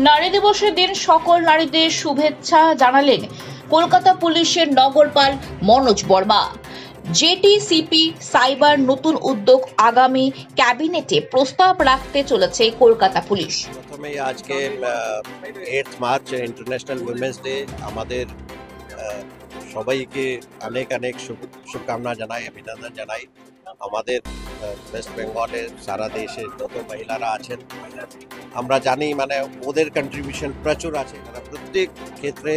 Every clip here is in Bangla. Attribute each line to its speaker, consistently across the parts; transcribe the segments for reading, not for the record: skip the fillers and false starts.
Speaker 1: নারী দিবসের দিন সকল নারীদের শুভেচ্ছা জানালেন কলকাতা পুলিশের নগরপাল মনোজ বর্মা। জেটিসিপি সাইবার নতুন উদ্যোগ আগামী ক্যাবিনেটে প্রস্তাব রাখতে চলেছে কলকাতা পুলিশ।
Speaker 2: প্রথমেই আজকে 8 মার্চ ইন্টারন্যাশনাল উইমেন্স ডে। আমাদের সবাইকে অনেক অনেক শুভকামনা জানাই, অভিনন্দন জানাই। আমাদের ওয়েস্ট বেঙ্গলের সারা দেশে যত মহিলারা আছেন আমরা জানি মানে ওদের কন্ট্রিবিউশন প্রচুর আছে, তারা প্রত্যেক ক্ষেত্রে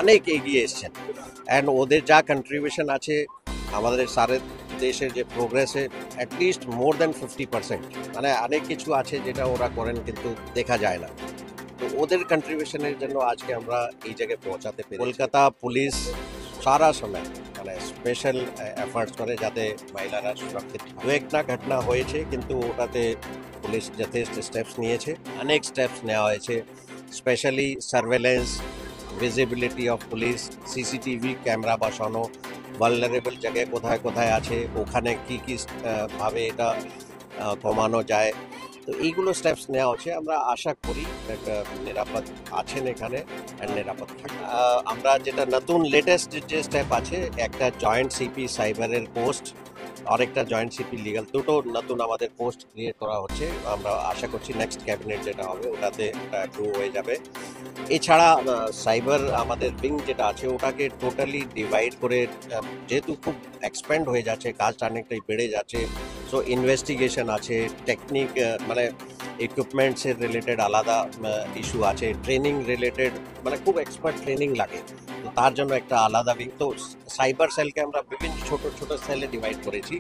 Speaker 2: অনেক এগিয়ে এসছেন। অ্যান্ড ওদের যা কন্ট্রিবিউশন আছে আমাদের সারা দেশের যে প্রোগ্রেসে অ্যাটলিস্ট মোর দ্যান 50%, মানে অনেক কিছু আছে যেটা ওরা করেন কিন্তু দেখা যায় না। তো ওদের কন্ট্রিবিউশনের জন্য আজকে আমরা এই জায়গায় পৌঁছাতে পেরেছি। কলকাতা পুলিশ সারা সময় মানে স্পেশাল এফার্টস করে যাতে মহিলারা সুরক্ষিত। দু একটা ঘটনা হয়েছে কিন্তু ওটাতে পুলিশ যথেষ্ট স্টেপস নিয়েছে, অনেক স্টেপস নেওয়া হয়েছে। Specially surveillance, visibility of police, CCTV camera বসানো, ভালনারেবল জায়গায় কোথায় কোথায় আছে ওখানে কি কি ভাবে এটা কমানো যায়। তো এইগুলো স্টেপস নেওয়া হচ্ছে। আমরা আশা করি নিরাপদ আছেন এখানে নিরাপদ থাকে। আমরা যেটা নতুন লেটেস্ট যে স্টেপ আছে, একটা জয়েন্ট সিপি সাইবারের পোস্ট আর একটা জয়েন্ট সিপি লিগাল, দুটো নতুন আমাদের পোস্ট ক্রিয়েট করা হচ্ছে। আমরা আশা করছি নেক্সট ক্যাবিনেট যেটা হবে ওটাতে অ্যাপ্রুভ হয়ে যাবে। এছাড়া সাইবার আমাদের উইং যেটা আছে ওটাকে টোটালি ডিভাইড করে, যেহেতু খুব এক্সপ্যান্ড হয়ে যাচ্ছে, কাজটা অনেকটাই বেড়ে যাচ্ছে। সো ইনভেস্টিগেশন আছে, টেকনিক মানে ইকুইপমেন্টসের রিলেটেড আলাদা ইস্যু আছে, ট্রেনিং রিলেটেড মানে খুব এক্সপার্ট ট্রেনিং লাগে, তো তার জন্য একটা আলাদা উইং। তো সাইবার সেলকে আমরা বিভিন্ন ছোট ছোট সেলে ডিভাইড করেছি।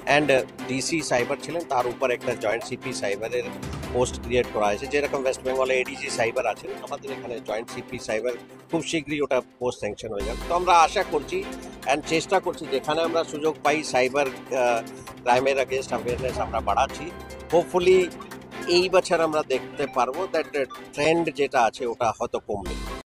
Speaker 2: অ্যান্ড ডিসি সাইবার ছিলেন, তার উপর একটা জয়েন্ট সিপি সাইবারের পোস্ট ক্রিয়েট করা হয়েছে। যেরকম ওয়েস্ট বেঙ্গলে এডিজি সাইবার আছেন, আমাদের এখানে জয়েন্ট সিপি সাইবার খুব শীঘ্রই ওটা পোস্ট স্যাংশন হয়ে যাবে। তো আমরা আশা করছি অ্যান্ড চেষ্টা করছি যেখানে আমরা সুযোগ পাই সাইবার ক্রাইমের अगेंस्ट অ্যাওয়ারনেস আমরা বাড়াচ্ছি। হোপফুলি এই বছর আমরা দেখতে পারবো দ্যাট ট্রেন্ড যেটা আছে ওটা হয়তো কমবে।